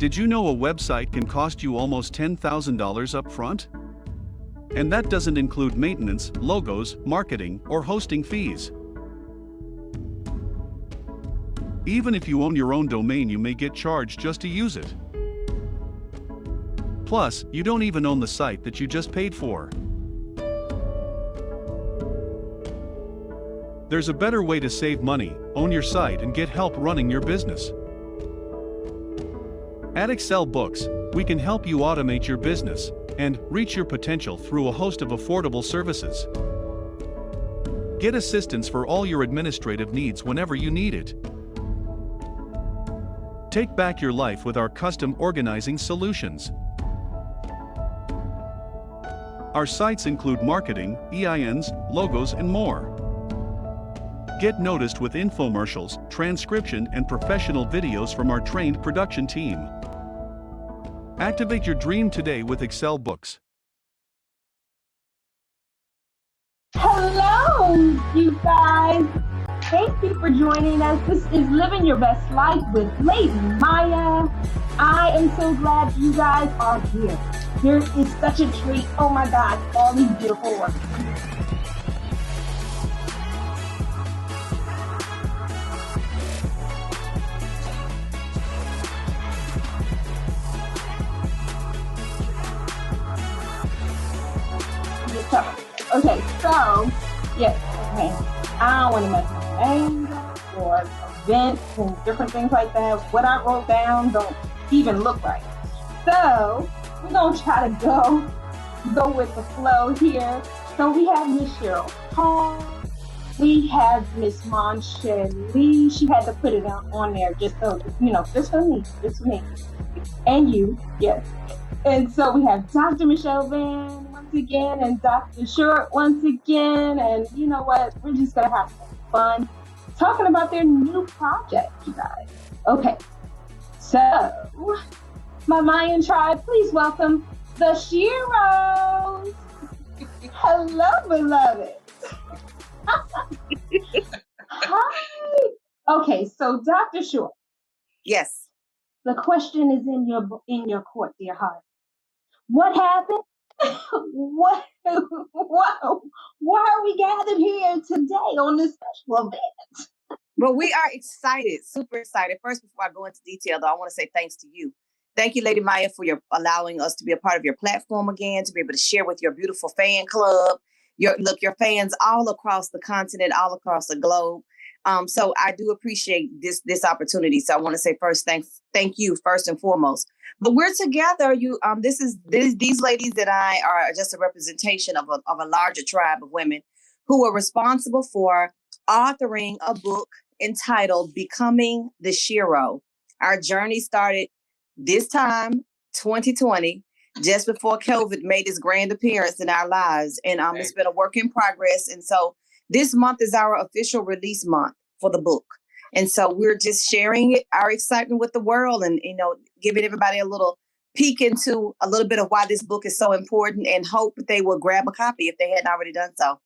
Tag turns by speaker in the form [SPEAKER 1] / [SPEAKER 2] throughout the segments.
[SPEAKER 1] Did you know a website can cost you almost $10,000 up front? And that doesn't include maintenance, logos, marketing, or hosting fees. Even if you own your own domain, you may get charged just to use it. Plus, you don't even own the site that you just paid for. There's a better way to save money, own your site, and get help running your business. At Excel Books, we can help you automate your business and reach your potential through a host of affordable services. Get assistance for all your administrative needs whenever you need it. Take back your life with our custom organizing solutions. Our sites include marketing, EINs, logos, and more. Get noticed with infomercials, transcription, and professional videos from our trained production team. Activate your dream today with Excel Books.
[SPEAKER 2] Hello, you guys. Thank you for joining us. This is Living Your Best Life with Lady Myya. I am so glad you guys are here. There is such a treat. Oh my God, all these beautiful words. Okay, so, yes, okay. I don't want to mess my name up or events and different things like that. What I wrote down don't even look right. So, we're going to try to go with the flow here. So, we have Miss Cheryl Hall. We have Miss Monchaily. She had to put it on there just so, just for me. And you, yes. And so we have Dr. Michelle Vann once again and Dr. Short once again. And you know what? We're just going to have some fun talking about their new project, you guys. Okay. So, my Mayan tribe, please welcome the SHEROs. Hello, beloved. Hi. Okay, so Dr. Short.
[SPEAKER 3] Yes.
[SPEAKER 2] The question is in your court, dear heart. What happened? Why are we gathered here today on this special event?
[SPEAKER 3] Well, we are excited, super excited. First, before I go into detail, though, I want to say thanks to you. Thank you, Lady Myya, for allowing us to be a part of your platform again, to be able to share with your beautiful fan club, your fans all across the continent, all across the globe. So I do appreciate this opportunity. So I want to say first, thank you first and foremost. But we're together. These ladies and I are just a representation of a larger tribe of women who are responsible for authoring a book entitled Becoming the SHERO. Our journey started this time, 2020, just before COVID made its grand appearance in our lives. And It's been a work in progress. And so this month is our official release month for the book. And so we're just sharing our excitement with the world and, giving everybody a little peek into a little bit of why this book is so important and hope they will grab a copy if they hadn't already done so.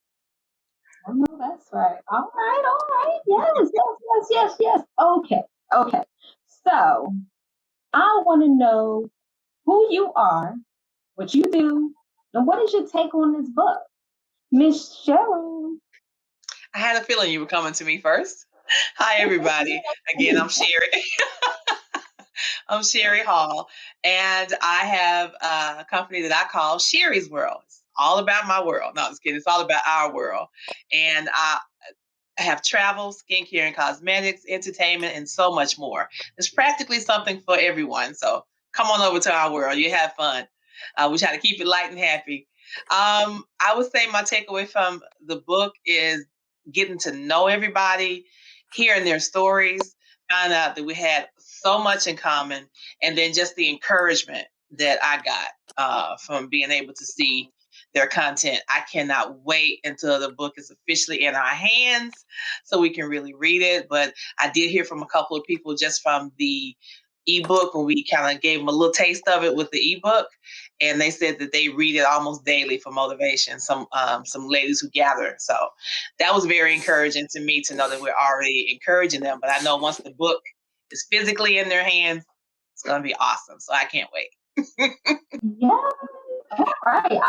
[SPEAKER 2] I know that's right. All right. Yes. Okay. So I want to know who you are, what you do, and what is your take on this book? Miss Cheryl.
[SPEAKER 4] I had a feeling you were coming to me first. Hi, everybody. Again, I'm Cherie. I'm Cherie Hall, and I have a company that I call Cherie's World. It's all about my world. No, I'm just kidding. It's all about our world. And I have travel, skincare and cosmetics, entertainment, and so much more. There's practically something for everyone. So come on over to our world. You have fun. We try to keep it light and happy. I would say my takeaway from the book is getting to know everybody, hearing their stories, find out that we had so much in common, and then just the encouragement that I got from being able to see their content. I cannot wait until the book is officially in our hands so we can really read it. But I did hear from a couple of people just from the ebook when we kind of gave them a little taste of it with the ebook, and they said that they read it almost daily for motivation. Some ladies who gather. So that was very encouraging to me to know that we're already encouraging them. But I know once the book is physically in their hands, it's going to be awesome. So I can't wait.
[SPEAKER 2] Yeah. All right.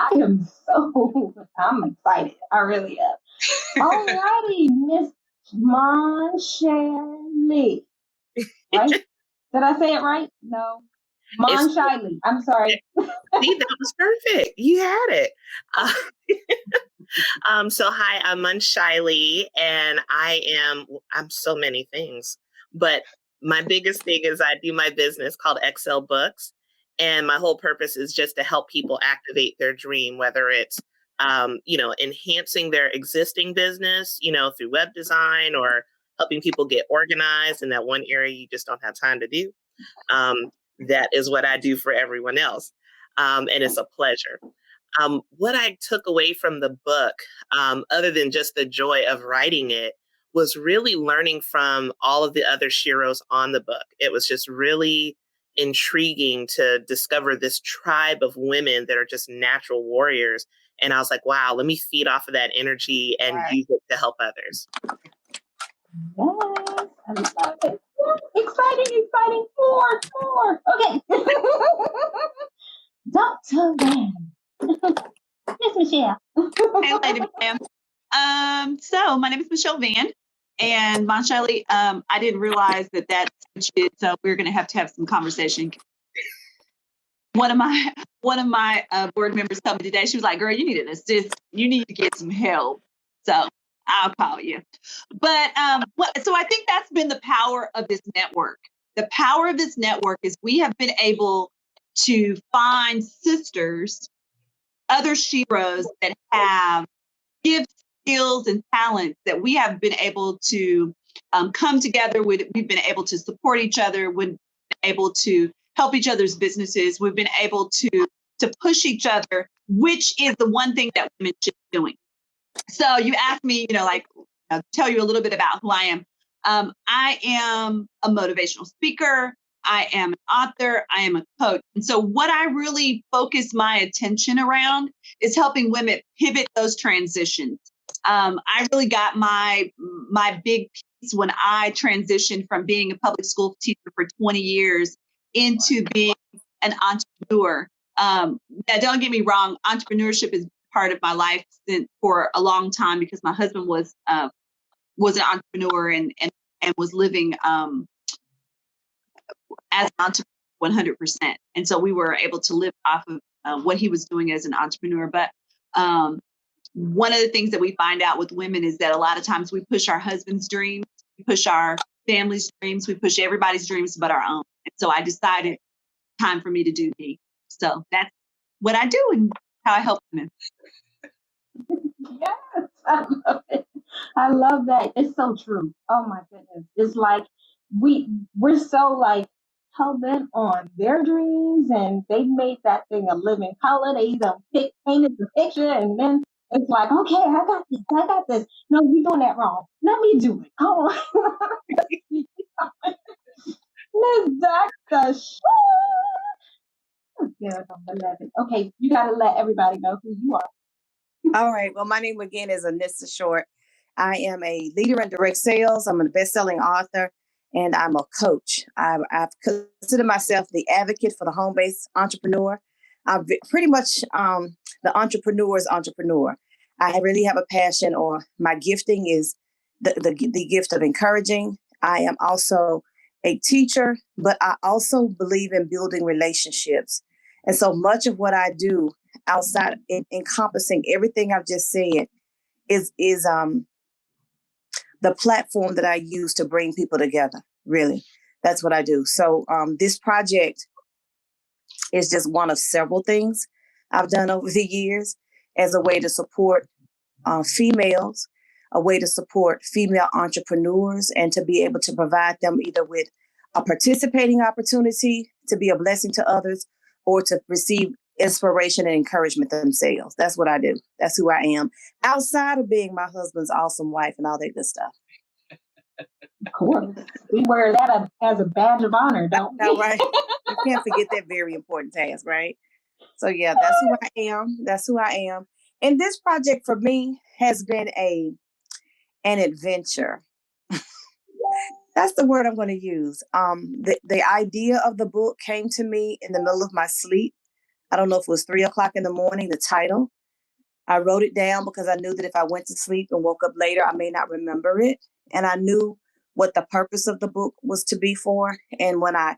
[SPEAKER 2] I'm excited. I really am. All righty, Miss Monchaily. Right? Did I say it right? No. Monchaily. I'm sorry.
[SPEAKER 5] See, that was perfect. You had it. So hi, I'm Monchaily, and I'm so many things, but my biggest thing is I do my business called Excel Books, and my whole purpose is just to help people activate their dream, whether it's, enhancing their existing business, through web design or helping people get organized in that one area you just don't have time to do. That is what I do for everyone else. And it's a pleasure. What I took away from the book, other than just the joy of writing it, was really learning from all of the other sheros on the book. It was just really intriguing to discover this tribe of women that are just natural warriors. And I was like, wow, let me feed off of that energy and use it to help others.
[SPEAKER 2] Yes, I love it. Exciting. More. Okay. Dr. Vann. Miss Michelle.
[SPEAKER 6] Hey, Lady Vann. So my name is Michelle Vann, and Monchaily, I didn't realize that switched, so we're going to have some conversation. One of my board members told me today, she was like, girl, you need an assist. You need to get some help. So I'll call you. But so I think that's been the power of this network. The power of this network is we have been able to find sisters, other sheros that have gifts, skills, and talents that we have been able to come together with. We've been able to support each other. We've been able to help each other's businesses. We've been able to push each other, which is the one thing that women should be doing. So you asked me, tell you a little bit about who I am. I am a motivational speaker. I am an author. I am a coach. And so what I really focus my attention around is helping women pivot those transitions. I really got my big piece when I transitioned from being a public school teacher for 20 years into being an entrepreneur. Now, don't get me wrong, entrepreneurship is part of my life for a long time because my husband was an entrepreneur and was living as an entrepreneur 100%. And so we were able to live off of what he was doing as an entrepreneur. But one of the things that we find out with women is that a lot of times we push our husband's dreams, we push our family's dreams, we push everybody's dreams but our own. And so I decided time for me to do me. So that's what I do and how I help women.
[SPEAKER 2] Yes, I love it. I love that. It's so true. Oh my goodness. It's like we're so like hell bent on their dreams, and they made that thing a living color. They done painted the picture, and then it's like, okay, I got this. No, you're doing that wrong. Let me do it. Oh, Miss Dr. Short. Yeah, I love it. Okay, you got to let everybody know who you are.
[SPEAKER 3] All right. Well, my name again is Anissashort. I am a leader in direct sales. I'm a best-selling author, and I'm a coach. I've considered myself the advocate for the home-based entrepreneur. I'm pretty much the entrepreneur's entrepreneur. I really have a passion, or my gifting is the gift of encouraging. I am also a teacher, but I also believe in building relationships. And so much of what I do outside encompassing everything I've just said is the platform that I use to bring people together. Really, that's what I do. So this project is just one of several things I've done over the years as a way to support females, a way to support female entrepreneurs, and to be able to provide them either with a participating opportunity to be a blessing to others or to receive inspiration and encouragement themselves. That's what I do. That's who I am. Outside of being my husband's awesome wife and all that good stuff.
[SPEAKER 2] Of course. We wear that as a badge of honor, don't we?
[SPEAKER 3] Right. You can't forget that very important task, right? So yeah, that's who I am. That's who I am. And this project for me has been an adventure. That's the word I'm going to use. The idea of the book came to me in the middle of my sleep. I don't know if it was 3:00 in the morning, the title. I wrote it down because I knew that if I went to sleep and woke up later, I may not remember it. And I knew what the purpose of the book was to be for. And when I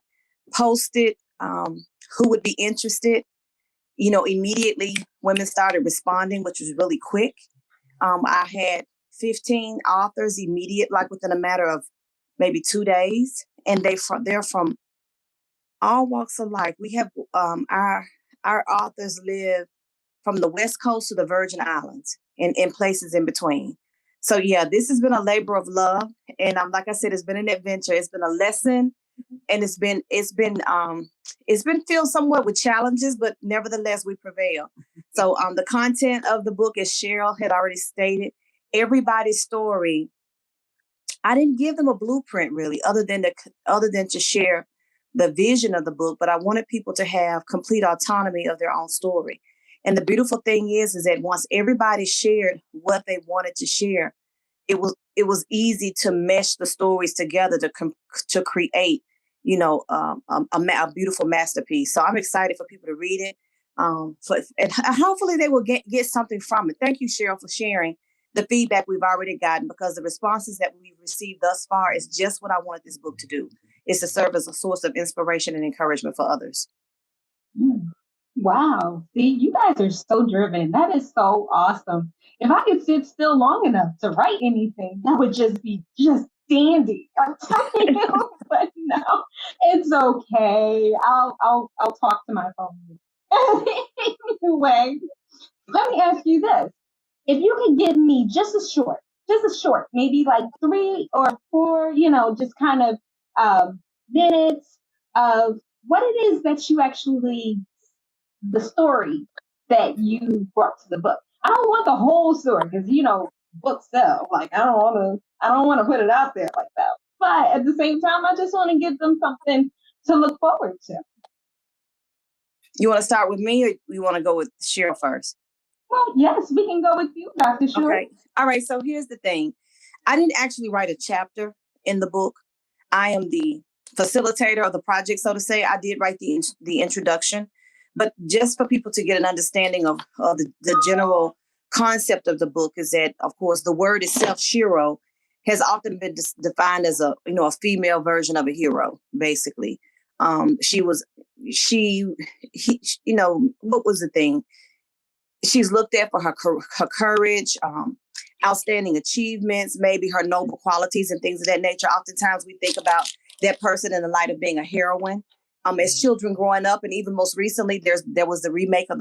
[SPEAKER 3] posted who would be interested, immediately women started responding, which was really quick. I had 15 authors like within a matter of maybe 2 days. And they're from all walks of life. We have our authors live from the West Coast to the Virgin Islands and in places in between. So yeah, this has been a labor of love. And like I said, it's been an adventure. It's been a lesson. And it's been filled somewhat with challenges, but nevertheless, we prevail. So the content of the book, as Cheryl had already stated, everybody's story. I didn't give them a blueprint really, other than to share the vision of the book, but I wanted people to have complete autonomy of their own story. And the beautiful thing is that once everybody shared what they wanted to share, it was easy to mesh the stories together to create, a beautiful masterpiece. So I'm excited for people to read it. And hopefully they will get something from it. Thank you, Cheryl, for sharing the feedback we've already gotten, because the responses that we've received thus far is just what I wanted this book to do. Is to serve as a source of inspiration and encouragement for others.
[SPEAKER 2] Wow. See, you guys are so driven. That is so awesome. If I could sit still long enough to write anything, that would just be dandy. I'm telling you. But no, it's okay. I'll talk to my phone. Anyway, let me ask you this. If you could give me just a short, maybe like 3 or 4, just kind of minutes of what it is that you actually, the story that you brought to the book. I don't want the whole story because books sell. Like I don't want to put it out there like that. But at the same time, I just want to give them something to look forward to.
[SPEAKER 3] You want to start with me, or you want to go with Cheryl first?
[SPEAKER 2] Well, yes, we can go with you, Dr. Short.
[SPEAKER 3] Okay. All right. So here's the thing. I didn't actually write a chapter in the book. I am the facilitator of the project, so to say. I did write the introduction, but just for people to get an understanding of the general concept of the book is that, of course, the word itself, Shero, has often been defined as a female version of a hero, basically. What was the thing? She's looked at for her courage, outstanding achievements, maybe her noble qualities and things of that nature. Oftentimes we think about that person in the light of being a heroine. As children growing up, and even most recently, there was the remake of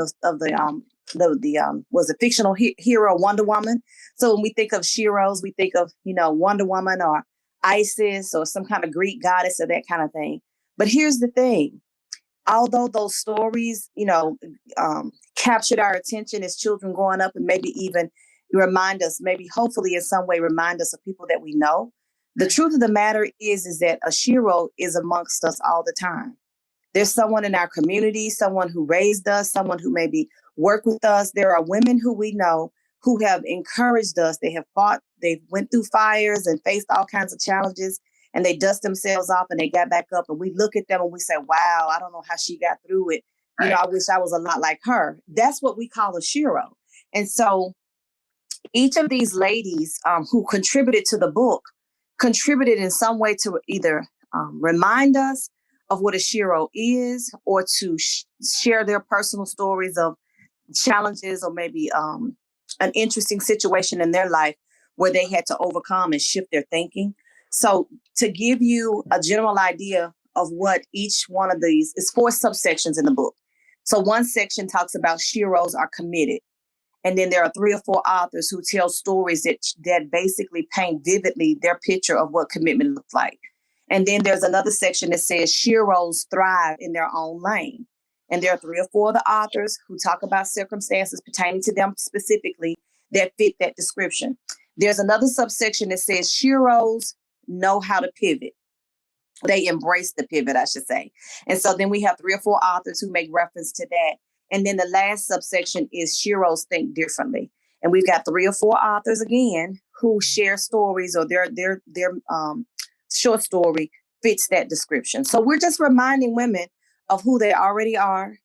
[SPEAKER 3] was a fictional hero, Wonder Woman. So when we think of Sheroes, we think of Wonder Woman or Isis or some kind of Greek goddess or that kind of thing. But here's the thing. Although those stories, captured our attention as children growing up, and maybe even remind us, maybe hopefully in some way remind us of people that we know, the truth of the matter is that a Shero is amongst us all the time. There's someone in our community, someone who raised us, someone who maybe worked with us. There are women who we know who have encouraged us. They have fought, they went through fires and faced all kinds of challenges, and they dust themselves off and they got back up, and we look at them and we say, wow, I don't know how she got through it. Right. I wish I was a lot like her. That's what we call a Shero. And so each of these ladies who contributed to the book contributed in some way to either remind us of what a Shero is, or to share their personal stories of challenges, or maybe an interesting situation in their life where they had to overcome and shift their thinking. So to give you a general idea of what each one of these is, 4 subsections in the book. So one section talks about Sheroes are committed. And then there are 3 or 4 authors who tell stories that basically paint vividly their picture of what commitment looks like. And then there's another section that says Sheroes thrive in their own lane. And there are 3 or 4 of the authors who talk about circumstances pertaining to them specifically that fit that description. There's another subsection that says Sheroes know how to pivot. They embrace the pivot, I should say. And so then we have 3 or 4 authors who make reference to that. And then the last subsection is Sheroes think differently. And we've got 3 or 4 authors again who share stories or their short story fits that description. So we're just reminding women of who they already are.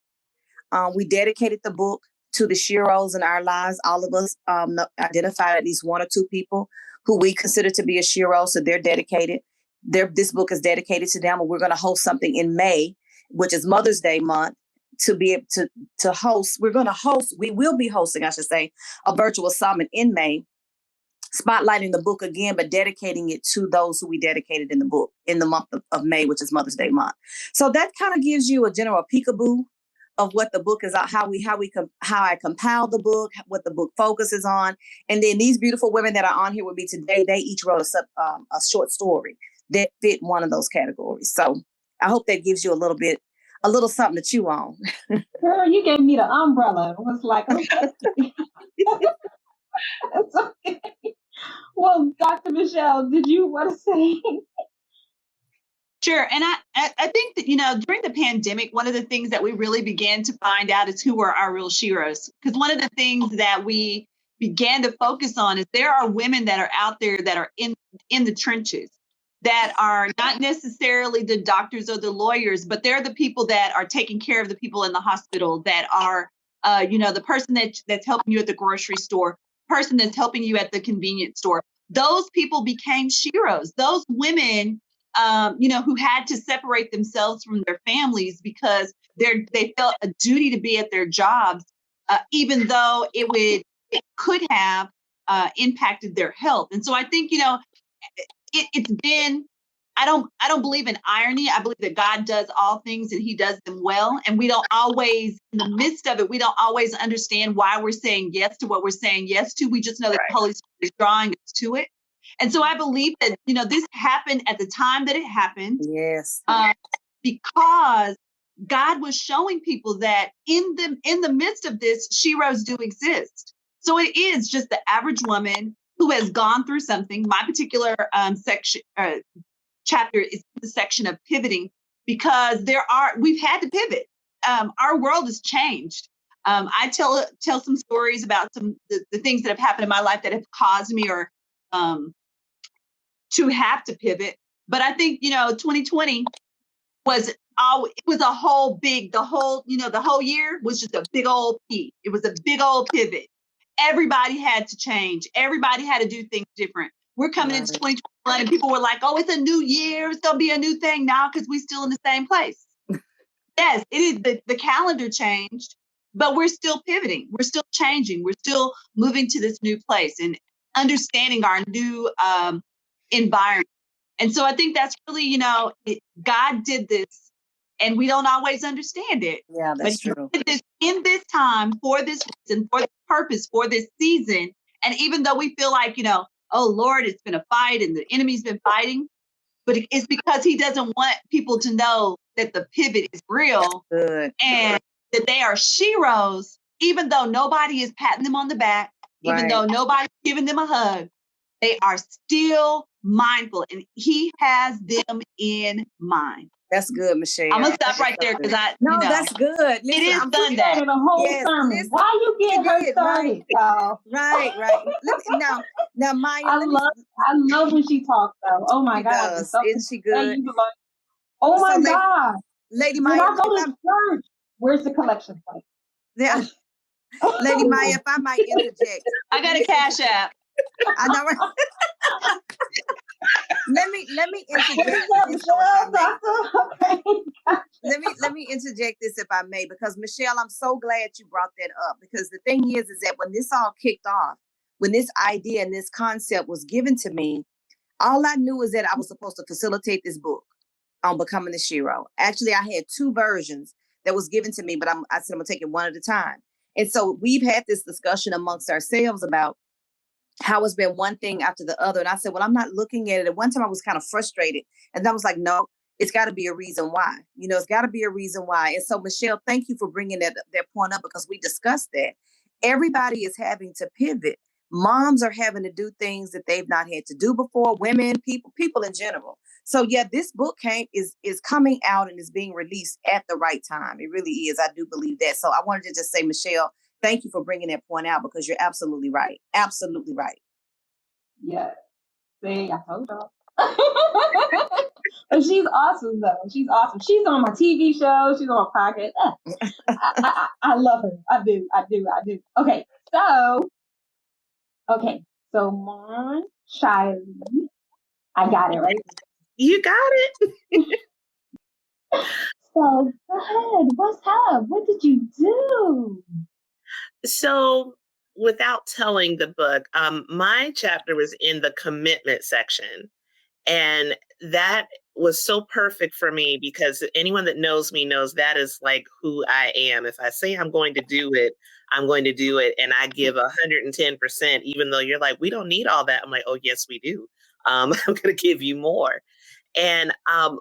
[SPEAKER 3] We dedicated the book to the sheros in our lives. All of us identified at least one or two people who we consider to be a shero, so they're dedicated. This book is dedicated to them, and we're going to host something in May, which is Mother's Day month, to be able to host. We will be hosting, I should say, a virtual summit in May, spotlighting the book again, but dedicating it to those who we dedicated in the book in the month of May, which is Mother's Day month. So that kind of gives you a general peekaboo of what the book is, how I compiled the book, what the book focuses on. And then these beautiful women that are on here with me today, they each wrote a short story that fit one of those categories. So I hope that gives you a little something to chew on.
[SPEAKER 2] Girl, you gave me the umbrella. It was like, okay. It's okay. Well, Dr. Michelle, did you want to say?
[SPEAKER 6] Sure. And I think that, during the pandemic, one of the things that we really began to find out is who are our real sheros. Because one of the things that we began to focus on is there are women that are out there that are in the trenches, that are not necessarily the doctors or the lawyers, but they're the people that are taking care of the people in the hospital, that are, the person that's helping you at the grocery store, person that's helping you at the convenience store. Those people became sheros. Those women, who had to separate themselves from their families because they felt a duty to be at their jobs, even though it could have impacted their health. And so I think, it's been, I don't believe in irony. I believe that God does all things and he does them well. And we don't always, in the midst of it, we don't always understand why we're saying yes to what we're saying yes to. We just know that the Holy Spirit is drawing us to it. And so I believe that, this happened at the time that it happened.
[SPEAKER 3] Yes.
[SPEAKER 6] Because God was showing people that in the midst of this, sheros do exist. So it is just the average woman who has gone through something. My particular chapter is the section of pivoting, because we've had to pivot. Our world has changed. I tell some stories about the things that have happened in my life that have caused me or to have to pivot. But I think, 2020 was the whole year was just a big old P. It was a big old pivot. Everybody had to change. Everybody had to do things different. We're coming into 2021 and people were like, oh, it's a new year. It's going to be a new thing now because we're still in the same place. Yes, it is. The calendar changed, but we're still pivoting. We're still changing. We're still moving to this new place and understanding our new environment. And so I think that's really, God did this and we don't always understand it.
[SPEAKER 3] Yeah, that's true.
[SPEAKER 6] He did this in this time, for this reason, for this purpose, for this season. And even though we feel like, oh, Lord, it's been a fight and the enemy's been fighting, but it's because he doesn't want people to know that the pivot is real.
[SPEAKER 3] Good.
[SPEAKER 6] And that they are sheros, even though nobody is patting them on the back, even though nobody's giving them a hug. They are still mindful, and he has them in mind.
[SPEAKER 3] That's good, Michelle.
[SPEAKER 6] I'm gonna stop right there because
[SPEAKER 3] that's good. Listen,
[SPEAKER 6] it is
[SPEAKER 3] done
[SPEAKER 6] that.
[SPEAKER 2] In a whole sermon. Why you getting her started?
[SPEAKER 3] Right. Now, Myya.
[SPEAKER 2] I love when she talks though. Oh my God,
[SPEAKER 3] isn't she good?
[SPEAKER 2] Oh my God,
[SPEAKER 3] Lady
[SPEAKER 2] when
[SPEAKER 3] Myya.
[SPEAKER 2] I go to church, where's the collection plate?
[SPEAKER 3] Yeah. Lady Myya, if I might interject,
[SPEAKER 6] I got a Cash App.
[SPEAKER 3] I know. Right? Let me interject this. Let me interject this if I may, because Michelle, I'm so glad you brought that up, because the thing is that when this all kicked off, when this idea and this concept was given to me, all I knew is that I was supposed to facilitate this book on Becoming the SHERO. Actually, I had two versions that was given to me, but I said I'm gonna take it one at a time. And so we've had this discussion amongst ourselves about how it's been one thing after the other. And I said, well, I'm not looking at it. At one time I was kind of frustrated. And I was like, no, it's got to be a reason why. It's got to be a reason why. And so, Michelle, thank you for bringing that point up, because we discussed that. Everybody is having to pivot. Moms are having to do things that they've not had to do before. Women, people in general. So, yeah, this book is coming out and is being released at the right time. It really is. I do believe that. So I wanted to just say, Michelle, thank you for bringing that point out, because you're absolutely right. Absolutely right.
[SPEAKER 2] Yeah. See, I told y'all. But she's awesome, though. She's awesome. She's on my TV show. She's on my podcast. I love her. I do. Okay, so Monchaily. I got it right.
[SPEAKER 5] You got it.
[SPEAKER 2] So go ahead. What's up? What did you do?
[SPEAKER 5] So, without telling the book, my chapter was in the commitment section. And that was so perfect for me because anyone that knows me knows that is like who I am. If I say I'm going to do it, I'm going to do it. And I give 110%, even though you're like, we don't need all that. I'm like, oh, yes, we do. I'm going to give you more. And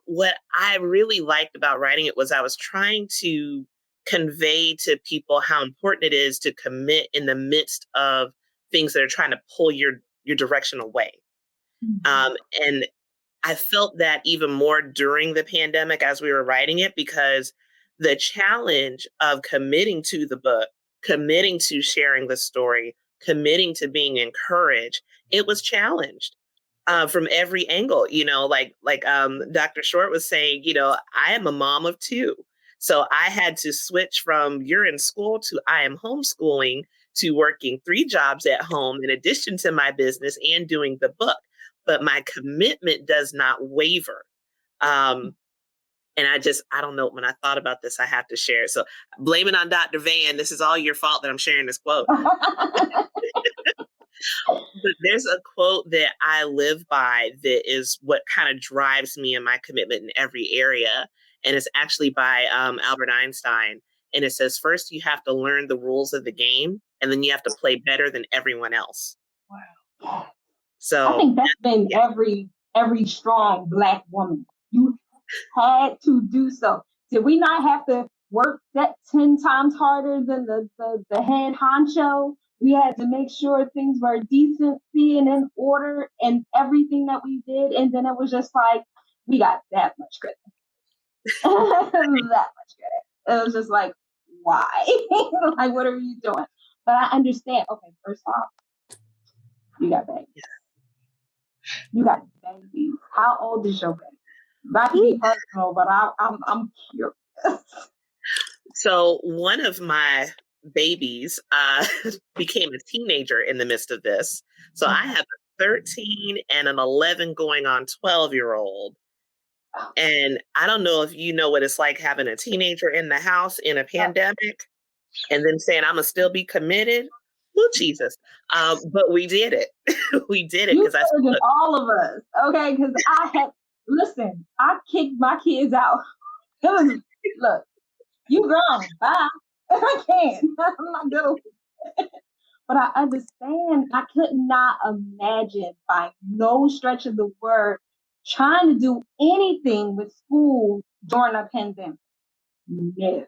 [SPEAKER 5] what I really liked about writing it was I was trying to convey to people how important it is to commit in the midst of things that are trying to pull your direction away. And I felt that even more during the pandemic as we were writing it, because the challenge of committing to the book, committing to sharing the story, committing to being encouraged, it was challenged from every angle. Like Dr. Short was saying, I am a mom of two. So I had to switch from you're in school to I am homeschooling to working 3 jobs at home in addition to my business and doing the book. But my commitment does not waver. And I don't know, when I thought about this, I have to share it. So blame it on Dr. Vann. This is all your fault that I'm sharing this quote. But there's a quote that I live by that is what kind of drives me in my commitment in every area. And it's actually by Albert Einstein. And it says, first, you have to learn the rules of the game, and then you have to play better than everyone else.
[SPEAKER 2] Wow.
[SPEAKER 5] So
[SPEAKER 2] I think that's been every strong Black woman. You had to do so. Did we not have to work that 10 times harder than the head honcho? We had to make sure things were decency and in order and everything that we did. And then it was just like, we got that much credit. That much credit. It was just like, why? Like, what are you doing? But I understand. Okay, first off, you got babies. You got babies. How old is your baby? Not to be personal, but I'm curious.
[SPEAKER 5] So one of my babies became a teenager in the midst of this. So I have a 13 and an 11 going on 12-year-old. And I don't know if you know what it's like having a teenager in the house in a pandemic and then saying, I'm going to still be committed. Well, Jesus. But we did it. We did it.
[SPEAKER 2] Because all of us. Okay. Because I kicked my kids out. It was, look, you grown. Bye. I can't. I'm not doing it. But I understand. I could not imagine by no stretch of the word trying to do anything with school during a pandemic. No,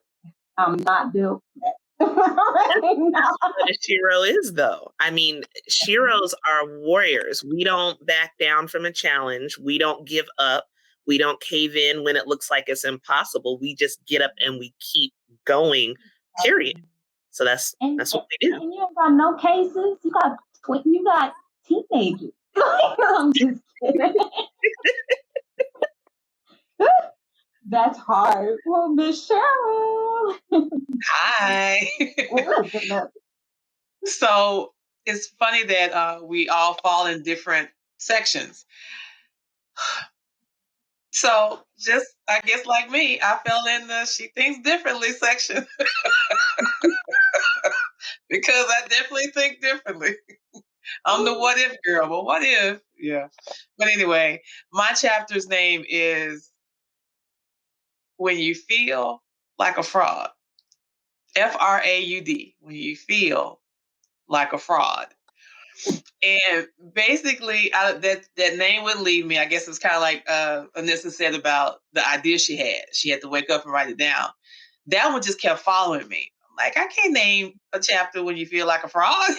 [SPEAKER 2] I'm not doing that.
[SPEAKER 5] That's what a SHERO is, though. I mean, SHEROs are warriors. We don't back down from a challenge. We don't give up. We don't cave in when it looks like it's impossible. We just get up and we keep going, period. So that's what we do.
[SPEAKER 2] And you ain't got no cases. You got teenagers. I'm just kidding. That's hard. Well, Miss Cheryl.
[SPEAKER 4] Hi. So it's funny that we all fall in different sections. So just, I guess like me, I fell in the she thinks differently section. Because I definitely think differently. I'm the what if girl, but what if? Yeah. But anyway, my chapter's name is When You Feel Like a Fraud. FRAUD. When you feel like a fraud. And basically, that name would leave me. I guess it's kind of like Anissa said about the idea she had. She had to wake up and write it down. That one just kept following me. I'm like, I can't name a chapter when you feel like a fraud.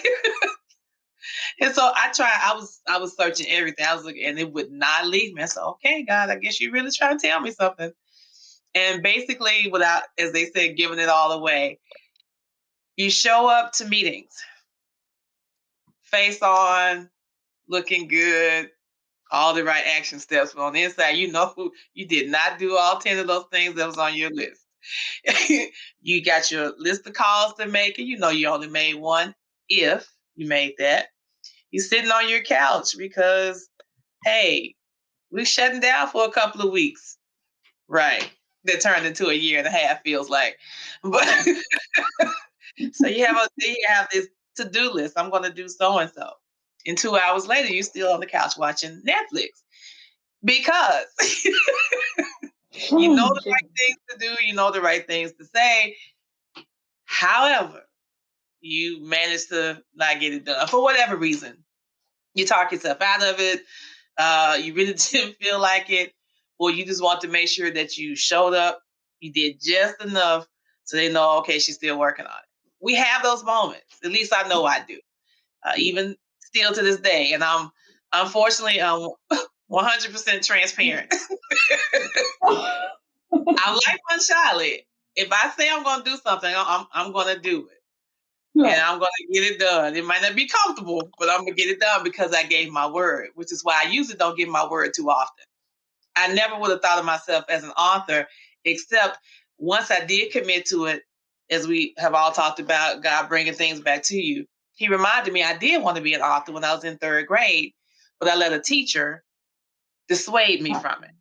[SPEAKER 4] And so I was searching everything. I was looking, and it would not leave me. I said, okay, God, I guess you're really trying to tell me something. And basically, without, as they said, giving it all away, you show up to meetings, face on, looking good, all the right action steps. But on the inside, you did not do all 10 of those things that was on your list. You got your list of calls to make, and you only made one. If you made that, you're sitting on your couch because, hey, we're shutting down for a couple of weeks. Right. That turned into a year and a half, feels like. But so you have this to-do list. I'm going to do so-and-so. And 2 hours later, you're still on the couch watching Netflix because you know the right things to do. You know the right things to say. However, you managed to not get it done for whatever reason. You talk yourself out of it. You really didn't feel like it, or you just want to make sure that you showed up. You did just enough so they know, okay, she's still working on it. We have those moments. At least I know I do. Even still to this day. And I'm unfortunately 100% transparent. I'm like Monchaily. If I say I'm going to do something, I'm going to do it. Yeah. And I'm going to get it done. It might not be comfortable, but I'm going to get it done because I gave my word, which is why I usually don't give my word too often. I never would have thought of myself as an author, except once I did commit to it, as we have all talked about, God bringing things back to you. He reminded me I did want to be an author when I was in 3rd grade, but I let a teacher dissuade me from it.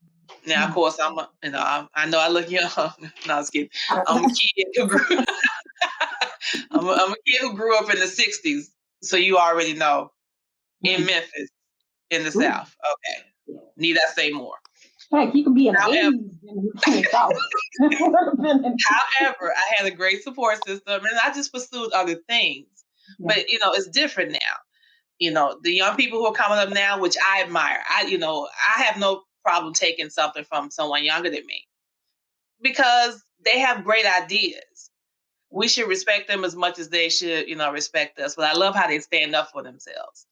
[SPEAKER 4] Now, of course, I know I look young. No, I was kidding. I'm a kid who grew I'm a kid who grew up in the 60s, so you already know, in Memphis, in the South. Okay. Need I say more?
[SPEAKER 2] Heck, you can be an 80s in the South.
[SPEAKER 4] However, I had a great support system, and I just pursued other things. Yeah. But, it's different now. The young people who are coming up now, which I admire, I have no problem taking something from someone younger than me because they have great ideas. We should respect them as much as they should, respect us. But I love how they stand up for themselves.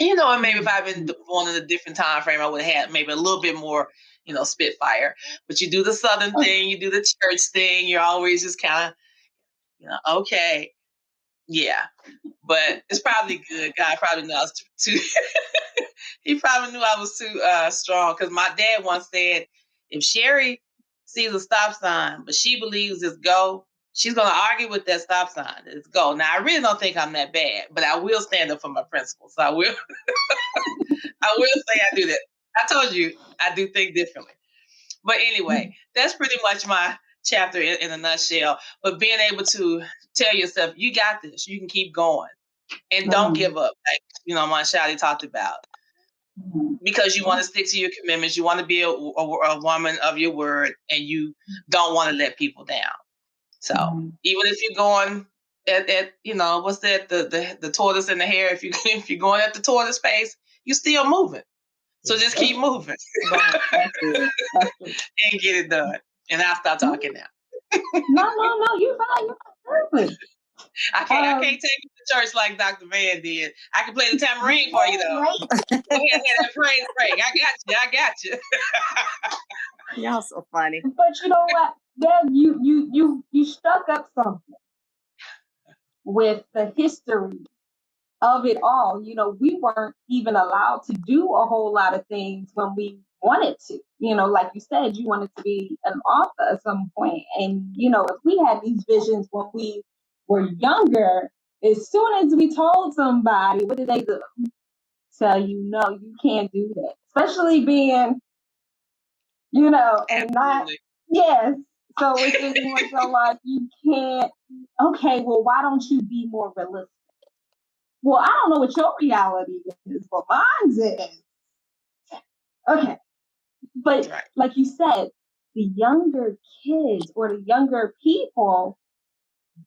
[SPEAKER 4] And maybe if I've been born in a different time frame, I would have had maybe a little bit more, spitfire. But you do the Southern thing, you do the church thing. You're always just kind of, okay, yeah. But it's probably good. God probably knew I was too. He probably knew I was too strong because my dad once said, if Cherie sees a stop sign, but she believes it's go, she's going to argue with that stop sign. It's go. Now, I really don't think I'm that bad, but I will stand up for my principles. So I will say I do that. I told you I do think differently. But anyway, that's pretty much my chapter in a nutshell. But being able to tell yourself, you got this, you can keep going. And don't give up, like, Monchaily talked about. Because you want to stick to your commitments. You want to be a woman of your word, and you don't want to let people down. So even if you're going at what's that, the tortoise and the hare, if you're going at the tortoise pace, you're still moving. So just keep moving and get it done. And I'll stop talking now.
[SPEAKER 2] No, you're fine. You're perfect.
[SPEAKER 4] I can't take you to church like Dr. Vann did. I can play the tambourine for you though. Go ahead and have that praise break. I got you.
[SPEAKER 3] Y'all so funny.
[SPEAKER 2] But you know what? Then you struck up something with the history of it all. We weren't even allowed to do a whole lot of things when we wanted to. Like you said, you wanted to be an author at some point. And, if we had these visions when we were younger, as soon as we told somebody, what did they do? So, no, you can't do that. Especially being, and not, yes. So it's just more so like, you can't, okay, well, why don't you be more realistic? Well, I don't know what your reality is, but mine's is. Okay. But like you said, the younger kids or the younger people,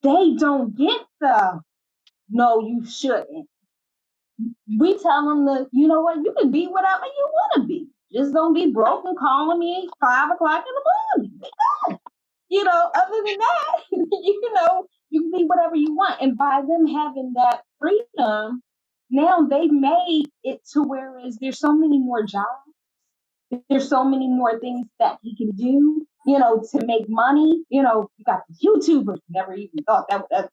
[SPEAKER 2] they don't get the, no, you shouldn't. We tell them you know what, you can be whatever you want to be. Just don't be broke and calling me 5 o'clock in the morning. Other than that, you can be whatever you want. And by them having that freedom, now they've made it to whereas there's so many more jobs. There's so many more things that he can do, to make money. You got the YouTubers. Never even thought that would.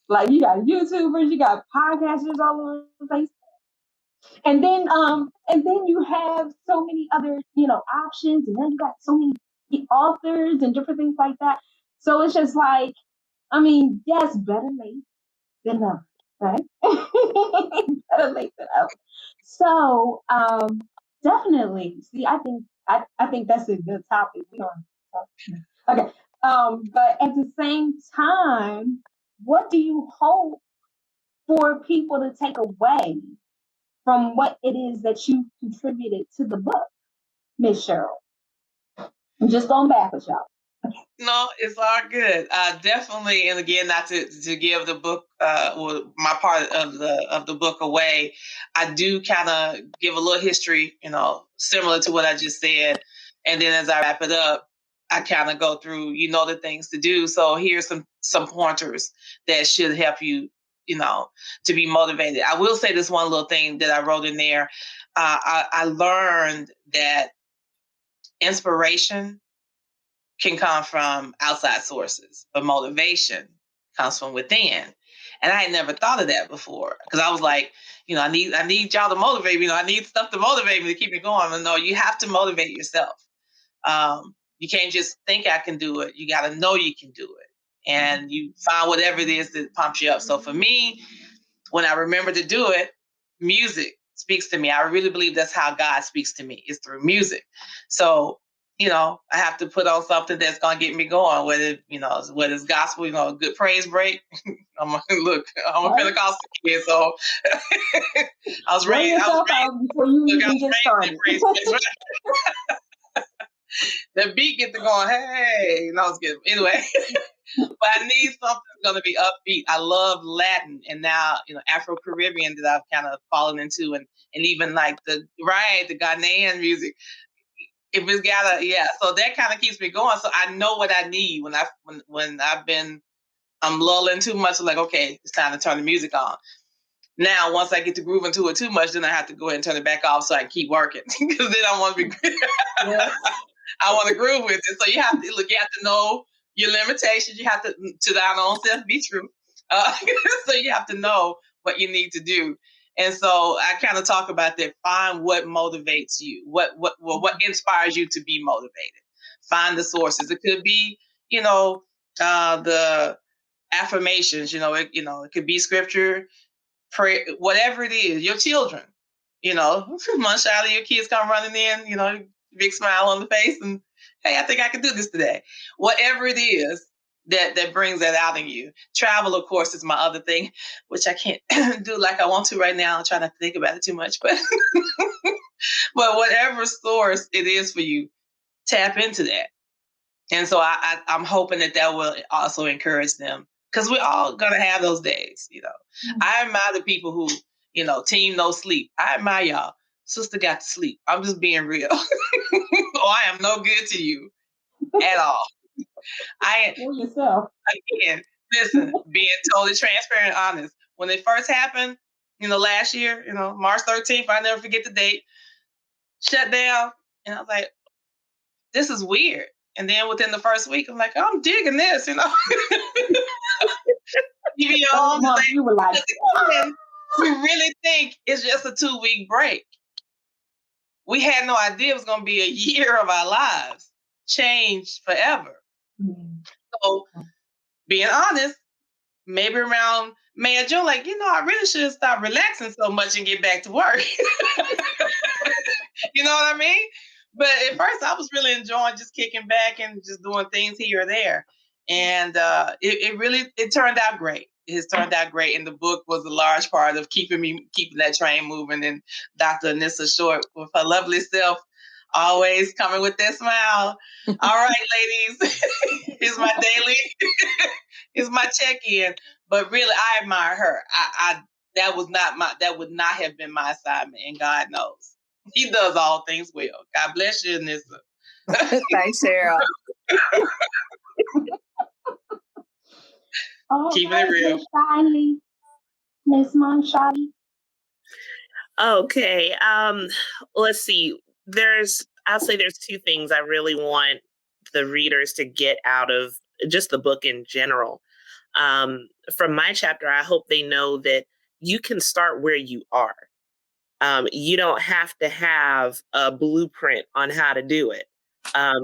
[SPEAKER 2] Like, you got YouTubers, you got podcasters all over the place. And then you have so many other, options, and then you got so many authors and different things like that. So it's just like, yes, better late than never, right? Better late than never. So definitely, see, I think that's a good topic. We don't okay. But at the same time, what do you hope for people to take away from what it is that you contributed to the book, Miss Cheryl? I'm just going backwards, y'all.
[SPEAKER 4] No, it's all good. Definitely, and again, not to give the book, or my part of the book away. I do kind of give a little history, similar to what I just said, and then as I wrap it up, I kind of go through, the things to do. So here's some pointers that should help you, to be motivated. I will say this one little thing that I wrote in there. I learned that inspiration can come from outside sources, but motivation comes from within. And I had never thought of that before, because I was like, I need y'all to motivate me. I need stuff to motivate me to keep me going. But no, you have to motivate yourself. You can't just think I can do it. You got to know you can do it, and you find whatever it is that pumps you up. So for me, when I remember to do it, music speaks to me. I really believe that's how God speaks to me, is through music. So, I have to put on something that's going to get me going, whether it's gospel, a good praise break. I'm a Pentecostal kid, so I was raised
[SPEAKER 2] before you even get started.
[SPEAKER 4] The beat gets to going, hey, no, it's good. Anyway, but I need something that's going to be upbeat. I love Latin, and now, Afro-Caribbean that I've kind of fallen into, and even like the Ghanaian music. If it's got so that kind of keeps me going. So I know what I need when I'm lulling too much. Like, okay, it's time to turn the music on. Now, once I get to grooving to it too much, then I have to go ahead and turn it back off so I can keep working, because then I want to be. Yes. I want to groove with it. So you have to know your limitations. You have to thine own self be true. So you have to know what you need to do. And so I kind of talk about that. Find what motivates you. What inspires you to be motivated. Find the sources. It could be, the affirmations. It could be scripture, prayer, whatever it is. Your children. Monchaily, your kids come running in. Big smile on the face, and hey, I think I can do this today. Whatever it is that brings that out in you. Travel, of course, is my other thing, which I can't do like I want to right now. I'm trying not to think about it too much, but but whatever source it is for you, tap into that. And so I'm hoping that will also encourage them, because we're all gonna have those days. Mm-hmm. I admire the people who, team no sleep. I admire y'all. Sister got to sleep. I'm just being real. I am no good to you at all.
[SPEAKER 2] Yourself.
[SPEAKER 4] Again, listen, being totally transparent and honest. When it first happened, last year, March 13th, I never forget the date, shut down. And I was like, this is weird. And then within the first week, I'm like, I'm digging this, You were like, we really think it's just a 2-week break. We had no idea it was going to be a year of our lives, changed forever. Mm-hmm. So, being honest, maybe around May or June, I really should stop relaxing so much and get back to work. You know what I mean? But at first, I was really enjoying just kicking back and just doing things here or there. And it turned out great. It has turned out great. And the book was a large part of keeping that train moving. And Dr. Anissashort, with her lovely self, always coming with that smile. All right, ladies, here's my daily, here's my check-in. But really, I admire her. That would not have been my assignment. And God knows. He does all things well. God bless you, Anissa.
[SPEAKER 3] Thanks, Cheryl.
[SPEAKER 4] Keep it real.
[SPEAKER 2] Miss Monchaily.
[SPEAKER 5] Okay. Let's see. I'll say there's 2 things I really want the readers to get out of just the book in general. From my chapter, I hope they know that you can start where you are. You don't have to have a blueprint on how to do it.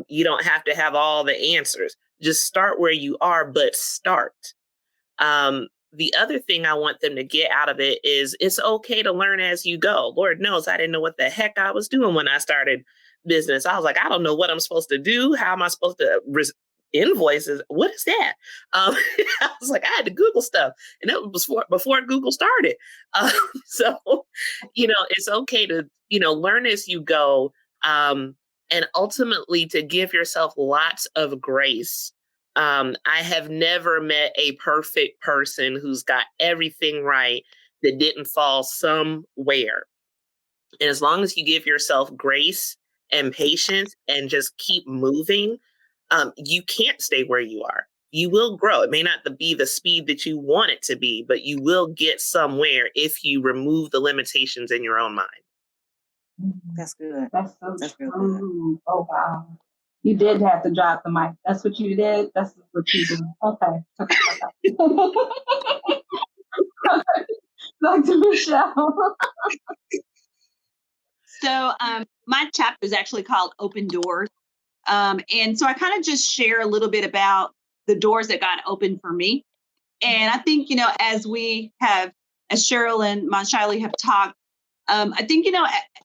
[SPEAKER 5] You don't have to have all the answers. Just start where you are, but start. The other thing I want them to get out of it is it's okay to learn as you go. Lord knows I didn't know what the heck I was doing when I started business. I was like, I don't know what I'm supposed to do. How am I supposed to invoices? What is that? I was like, I had to Google stuff, and that was before Google started. So, it's okay to, learn as you go, and ultimately to give yourself lots of grace. I have never met a perfect person who's got everything right that didn't fall somewhere. And as long as you give yourself grace and patience and just keep moving, you can't stay where you are. You will grow. It may not be the speed that you want it to be, but you will get somewhere if you remove the limitations in your own mind.
[SPEAKER 3] That's good.
[SPEAKER 2] That's so
[SPEAKER 3] That's real
[SPEAKER 2] true. Oh, wow. You did have to drop the mic. That's what you did? That's what you did. Okay. Dr. Michelle.
[SPEAKER 6] So my chapter is actually called Open Doors. And so I kind of just share a little bit about the doors that God opened for me. And I think, as Cheryl and Monchaily have talked, I think,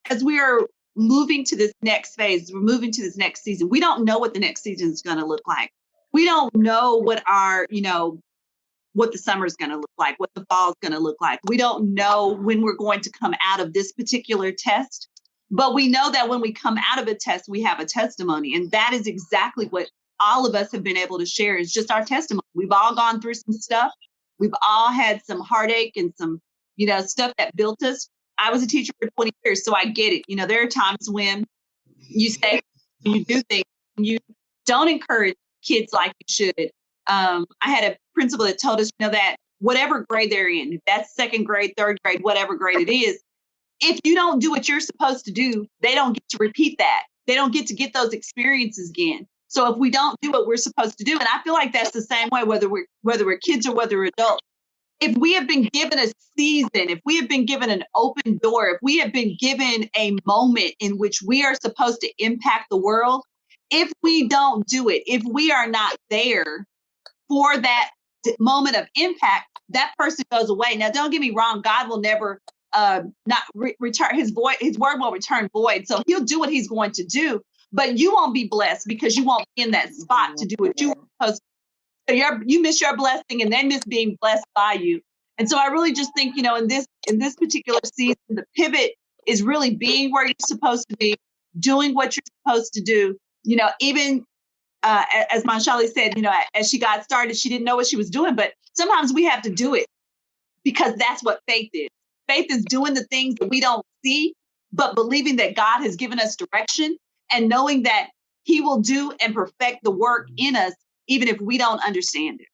[SPEAKER 6] as we are moving to this next phase, we're moving to this next season. We don't know what the next season is going to look like. We don't know what what the summer is going to look like, what the fall is going to look like. We don't know when we're going to come out of this particular test, but we know that when we come out of a test, we have a testimony. And that is exactly what all of us have been able to share, is just our testimony. We've all gone through some stuff. We've all had some heartache and some, stuff that built us. I was a teacher for 20 years, so I get it. There are times when you say, you do things, you don't encourage kids like you should. I had a principal that told us, that whatever grade they're in, if that's second grade, third grade, whatever grade it is, if you don't do what you're supposed to do, they don't get to repeat that. They don't get to get those experiences again. So if we don't do what we're supposed to do, and I feel like that's the same way, whether we're kids or whether we're adults, if we have been given a season, if we have been given an open door, if we have been given a moment in which we are supposed to impact the world, if we don't do it, if we are not there for that moment of impact, that person goes away. Now, don't get me wrong. God will never return his word will return void. So he'll do what he's going to do, but you won't be blessed because you won't be in that spot to do what you were supposed to. So you miss your blessing, and they miss being blessed by you. And so I really just think, in this particular season, the pivot is really being where you're supposed to be, doing what you're supposed to do. Even as Monchaily said, as she got started, she didn't know what she was doing, but sometimes we have to do it because that's what faith is. Faith is doing the things that we don't see, but believing that God has given us direction and knowing that he will do and perfect the work in us, even if we don't understand it.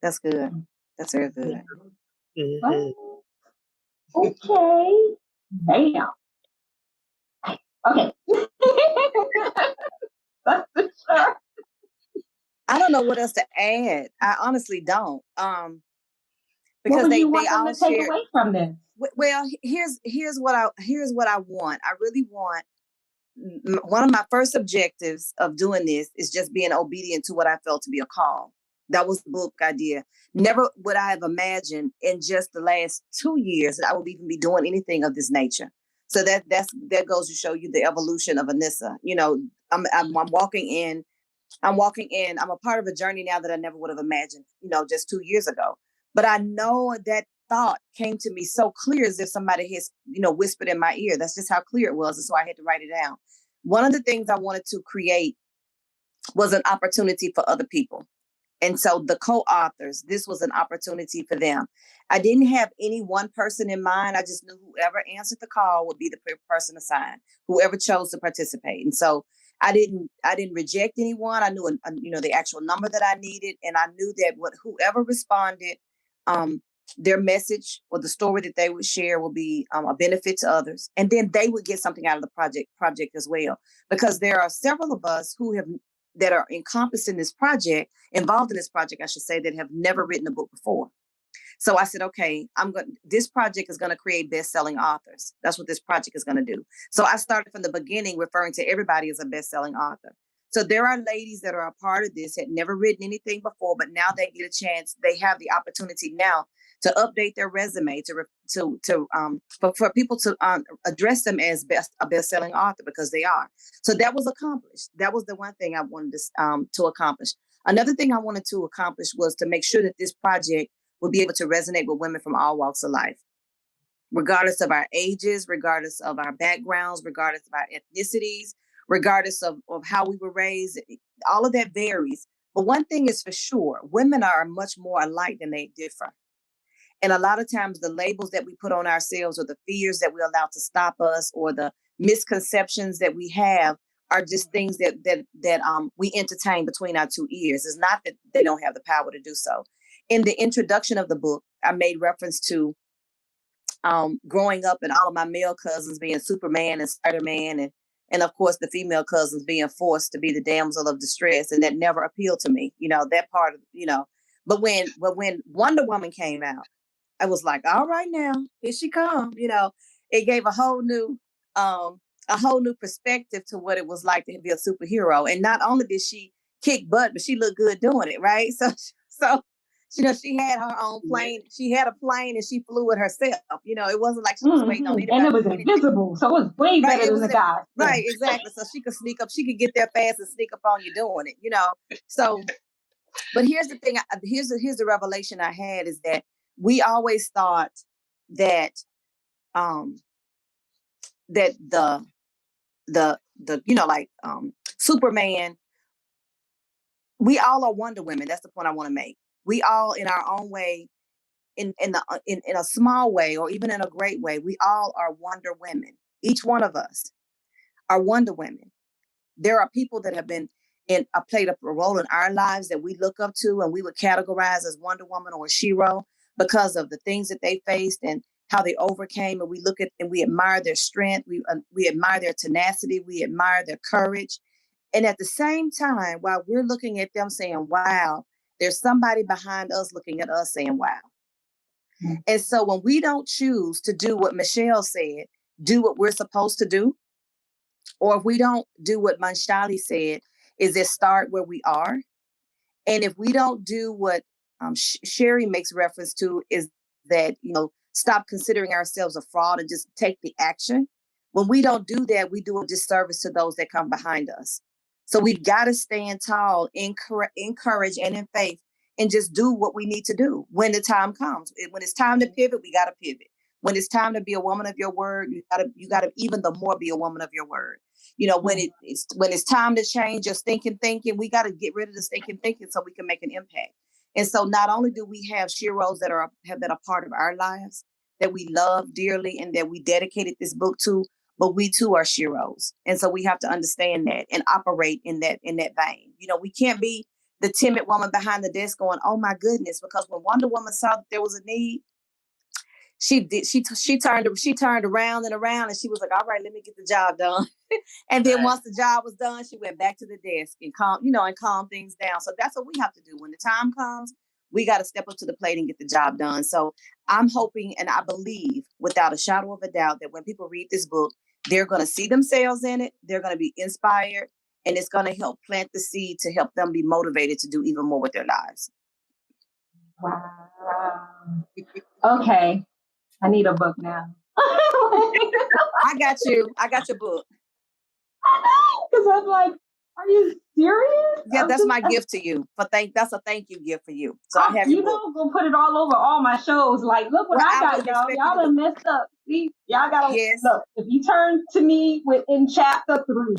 [SPEAKER 3] That's good. That's very good.
[SPEAKER 5] Mm-hmm.
[SPEAKER 2] Okay. Bam. Okay. That's for sure.
[SPEAKER 3] I don't know what else to add. I honestly don't. Because
[SPEAKER 2] what would
[SPEAKER 3] they
[SPEAKER 2] you want them
[SPEAKER 3] all
[SPEAKER 2] to take
[SPEAKER 3] share.
[SPEAKER 2] away from this?
[SPEAKER 3] Well, here's what I want. I really want, one of my first objectives of doing this is just being obedient to what I felt to be a call. That was the book idea. Never would I have imagined in just the last 2 years that I would even be doing anything of this nature. So that goes to show you the evolution of Anissa. I'm walking in. I'm a part of a journey now that I never would have imagined, just 2 years ago. But I know that thought came to me so clear, as if somebody has, whispered in my ear. That's just how clear it was. And so I had to write it down. One of the things I wanted to create was an opportunity for other people. And so the co-authors, this was an opportunity for them. I didn't have any one person in mind. I just knew whoever answered the call would be the person assigned, whoever chose to participate. And so I didn't reject anyone. I knew, the actual number that I needed. And I knew that whoever responded, their message or the story that they would share will be a benefit to others. And then they would get something out of the project as well. Because there are several of us that are involved in this project, I should say, that have never written a book before. So I said, okay, this project is going to create best-selling authors. That's what this project is going to do. So I started from the beginning referring to everybody as a best-selling author. So there are ladies that are a part of this, had never written anything before, but now they get a chance. They have the opportunity now to update their resume for people to address them as a best-selling author, because they are. So that was accomplished. That was the one thing I wanted to accomplish. Another thing I wanted to accomplish was to make sure that this project will be able to resonate with women from all walks of life, regardless of our ages, regardless of our backgrounds, regardless of our ethnicities, regardless of how we were raised. All of that varies. But one thing is for sure, women are much more alike than they differ. And a lot of times the labels that we put on ourselves, or the fears that we allow to stop us, or the misconceptions that we have, are just things that we entertain between our two ears. It's not that they don't have the power to do so. In the introduction of the book, I made reference to growing up and all of my male cousins being Superman and Spider-Man, and of course the female cousins being forced to be the damsel of distress, and that never appealed to me. That part of But when Wonder Woman came out, I was like, all right, now here she come. It gave a whole new perspective to what it was like to be a superhero. And not only did she kick butt, but she looked good doing it, right? So she had her own plane. She had a plane and she flew it herself. It wasn't like she was waiting on anybody.
[SPEAKER 2] And it was invisible, so it was way better than the guy.
[SPEAKER 3] Right, exactly. So she could sneak up. She could get there fast and sneak up on you doing it. So, but here's the thing. Here's the revelation I had, is that we always thought that that the Superman, we all are Wonder Women. That's the point I want to make. We all, in our own way, in a small way, or even in a great way, we all are Wonder Women. Each one of us are Wonder Women. There are people that have played a role in our lives that we look up to, and we would categorize as Wonder Woman or SHERO because of the things that they faced and how they overcame. And we look at and we admire their strength. We admire their tenacity. We admire their courage. And at the same time, while we're looking at them saying, wow, there's somebody behind us looking at us saying, wow. Mm-hmm. And so when we don't choose to do what Michelle said, do what we're supposed to do, or if we don't do what Monchaily said, is it start where we are. And if we don't do what Cherie makes reference to, is that, stop considering ourselves a fraud and just take the action. When we don't do that, we do a disservice to those that come behind us. So we've got to stand tall in courage and in faith, and just do what we need to do when the time comes. When it's time to pivot, we got to pivot. When it's time to be a woman of your word, you gotta even the more be a woman of your word. When it's time to change your stinking thinking, we got to get rid of the stinking thinking so we can make an impact. And so not only do we have sheroes that have been a part of our lives, that we love dearly and that we dedicated this book to, but we too are sheroes. And so we have to understand that and operate in that vein. We can't be the timid woman behind the desk going, oh my goodness, because when Wonder Woman saw that there was a need, she turned around and around, and she was like, all right, let me get the job done. And then once the job was done, she went back to the desk and calm things down. So that's what we have to do. When the time comes, we got to step up to the plate and get the job done. So I'm hoping, and I believe without a shadow of a doubt, that when people read this book, they're going to see themselves in it. They're going to be inspired, and it's going to help plant the seed to help them be motivated to do even more with their lives.
[SPEAKER 2] Wow. Okay. I need a book now.
[SPEAKER 3] I got you. I got your book.
[SPEAKER 2] Because I'm like, are you serious?
[SPEAKER 3] Yeah, that's my gift to you. That's a thank you gift for you. So I have your book.
[SPEAKER 2] Gonna put it all over all my shows. Like, look what I got, y'all. Y'all done messed up. See, y'all gotta look. If you turn to me in chapter 3.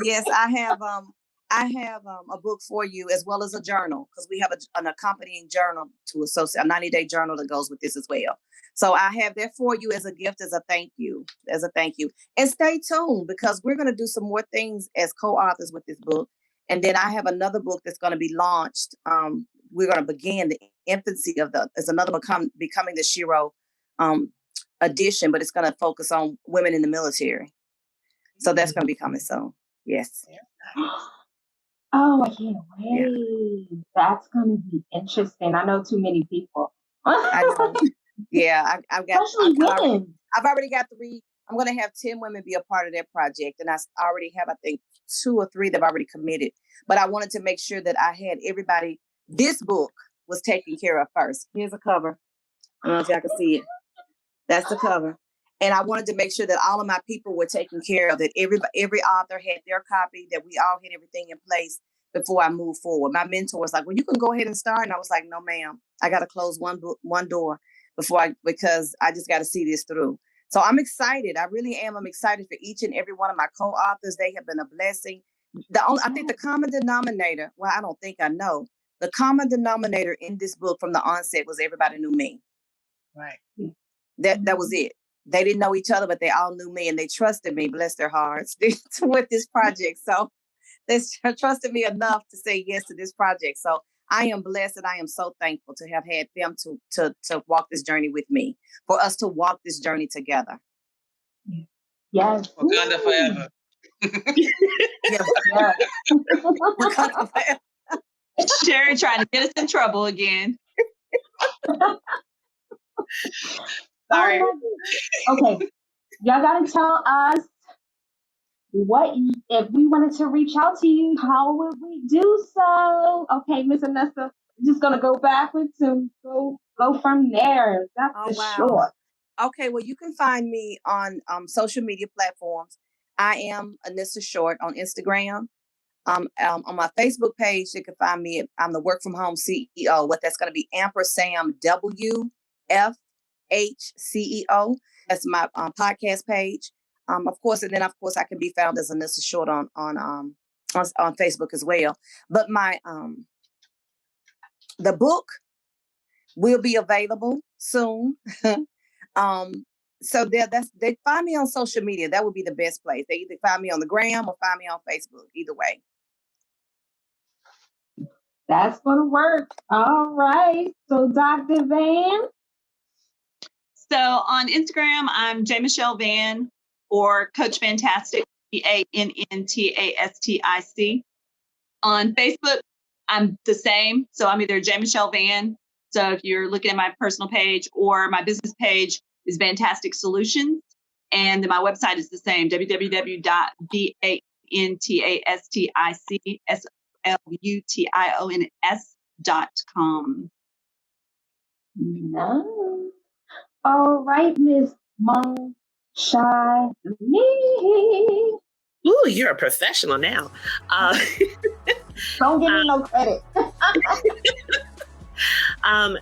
[SPEAKER 3] Yes, I have a book for you, as well as a journal, because we have an accompanying journal to associate, a 90-day journal that goes with this as well. So I have that for you as a gift, as a thank you. And stay tuned, because we're going to do some more things as co-authors with this book. And then I have another book that's going to be launched. We're going to begin the infancy of there's another Becoming the SHERO edition, but it's going to focus on women in the military. So that's going to be coming soon. Yes.
[SPEAKER 2] Oh, I can't wait. Yeah. That's going to be interesting. I know too many people.
[SPEAKER 3] I know. Yeah, I've got.
[SPEAKER 2] Especially women.
[SPEAKER 3] I've already got 3. I'm going to have 10 women be a part of that project, and I already have, I think, 2 or 3 that have already committed. But I wanted to make sure that I had everybody. This book was taken care of first. Here's a cover. I don't know if y'all can see it. That's the cover. And I wanted to make sure that all of my people were taken care of, that every author had their copy, that we all had everything in place before I moved forward. My mentor was like, well, you can go ahead and start. And I was like, no, ma'am, I got to close one door because I just got to see this through. So I'm excited. I really am. I'm excited for each and every one of my co-authors. They have been a blessing. I think the common denominator, well, I don't think I know. The common denominator in this book from the onset was everybody knew me.
[SPEAKER 4] Right.
[SPEAKER 3] That was it. They didn't know each other, but they all knew me and they trusted me, bless their hearts, with this project. So they trusted me enough to say yes to this project. So I am blessed and I am so thankful to have had them to walk this journey with me, for us to walk this journey together.
[SPEAKER 2] Yes.
[SPEAKER 4] Wakanda forever.
[SPEAKER 3] Yeah. Wakanda forever.
[SPEAKER 6] Cherie trying to get us in trouble again.
[SPEAKER 4] Sorry.
[SPEAKER 2] Okay. Y'all got to tell us if we wanted to reach out to you, how would we do so? Okay, Miss Anissa, just going to go backwards and go from there. That's short.
[SPEAKER 3] Okay, well, you can find me on social media platforms. I am Anissashort on Instagram. On my Facebook page, you can find me. I'm the Work From Home CEO. What that's going to be ampersand WFHCEO. That's my podcast page. Of course, I can be found as Anissashort on Facebook as well. But my the book will be available soon. So they find me on social media. That would be the best place. They either find me on the gram or find me on Facebook. Either way.
[SPEAKER 2] That's going to work. All right. So Dr. Vann.
[SPEAKER 6] So on Instagram, I'm JMichelleVann or Coach Fantastic, VANNTASTIC. On Facebook, I'm the same. So I'm either JMichelleVann. So if you're looking at my personal page, or my business page is Fantastic Solutions. And then my website is the same, www.VANTASTICSLUTIONS.com.
[SPEAKER 2] Nice. All right, Miss Monchaily.
[SPEAKER 5] Ooh, you're a professional now.
[SPEAKER 2] Don't give me no credit.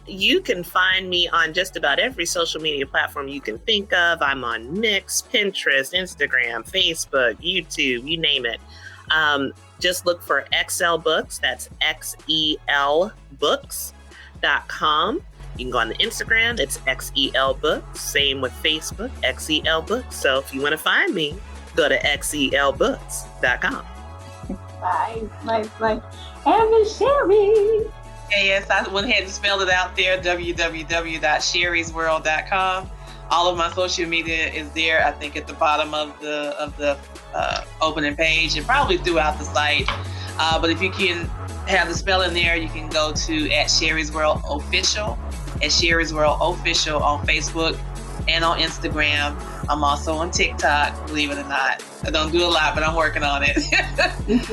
[SPEAKER 5] You can find me on just about every social media platform you can think of. I'm on Mix, Pinterest, Instagram, Facebook, YouTube, you name it. Just look for XL Books. That's XELBooks.com. You can go on the Instagram. It's XEL Books. Same with Facebook, XEL Books. So if you want to find me, go to XELBooks.com.
[SPEAKER 2] Nice. And Miss Cherie.
[SPEAKER 4] Yes, I went ahead and spelled it out there, www.sherriesworld.com. All of my social media is there, I think, at the bottom of the opening page and probably throughout the site. But if you can have the spelling there, you can go to @SherriesWorldOfficial, @SherriesWorldOfficial on Facebook and on Instagram. I'm also on TikTok, believe it or not. I don't do a lot, but I'm working on it.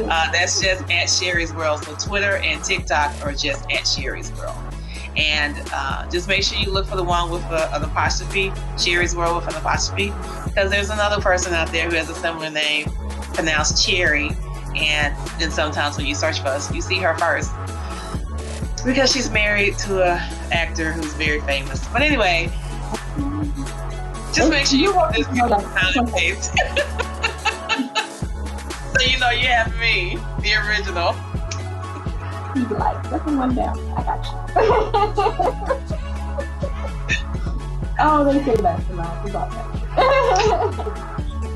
[SPEAKER 4] That's just @SherriesWorld. So Twitter and TikTok are just @SherriesWorld. And just make sure you look for the one with an apostrophe, Sherries World with an apostrophe, because there's another person out there who has a similar name, pronounced Cherie. And then sometimes when you search for us, you see her first, because she's married to an actor who's very famous. But anyway, just make sure you put this beautiful smiling face. So you know you have me, the original.
[SPEAKER 2] He'd be like, "Put one down. I got you." Oh, they say that a lot. We got that.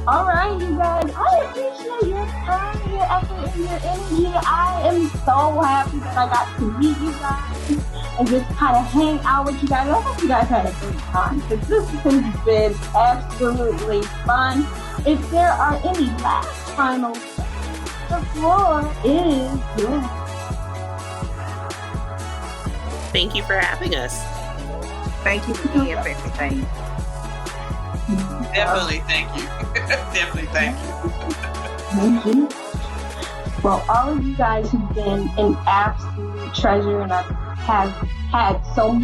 [SPEAKER 2] All right, you guys. I appreciate your time, your effort, and your energy. I am so happy that I got to meet you guys and just kind of hang out with you guys. I hope you guys had a great time, because this has been absolutely fun. If there are any last final the floor is yours.
[SPEAKER 5] Thank you for having us.
[SPEAKER 3] Thank you for being here for everything.
[SPEAKER 4] Definitely, thank you. Definitely, thank you.
[SPEAKER 2] Thank you. Well, all of you guys have been an absolute treasure, and I have had so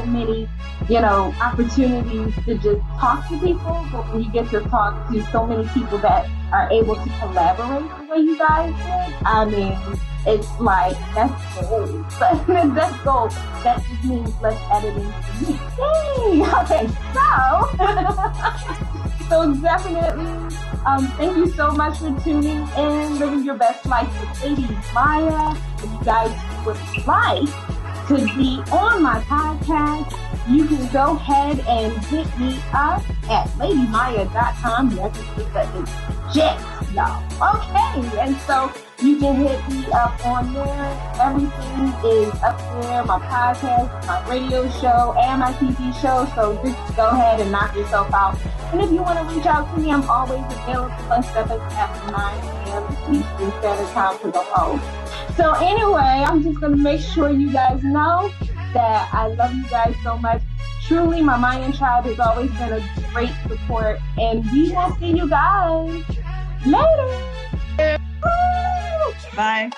[SPEAKER 2] many, opportunities to just talk to people. But when you get to talk to so many people that are able to collaborate the way you guys did, I mean, it's like, that's gold. That's gold. That just means less editing for me. Yay! Okay, so definitely, thank you so much for tuning in, living your best life with Lady Myya. If you guys would like to be on my podcast, you can go ahead and hit me up at ladymyya.com. Yes, that is legit, y'all. Okay, and so you can hit me up on there. Everything is up there. My podcast, my radio show, and my TV show. So just go ahead and knock yourself out. And if you want to reach out to me, I'm always available except after 9 p.m. Eastern Standard Time because I'm old. So anyway, I'm just going to make sure you guys know that I love you guys so much. Truly, my Mayan tribe has always been a great support. And we will see you guys later.
[SPEAKER 6] Bye.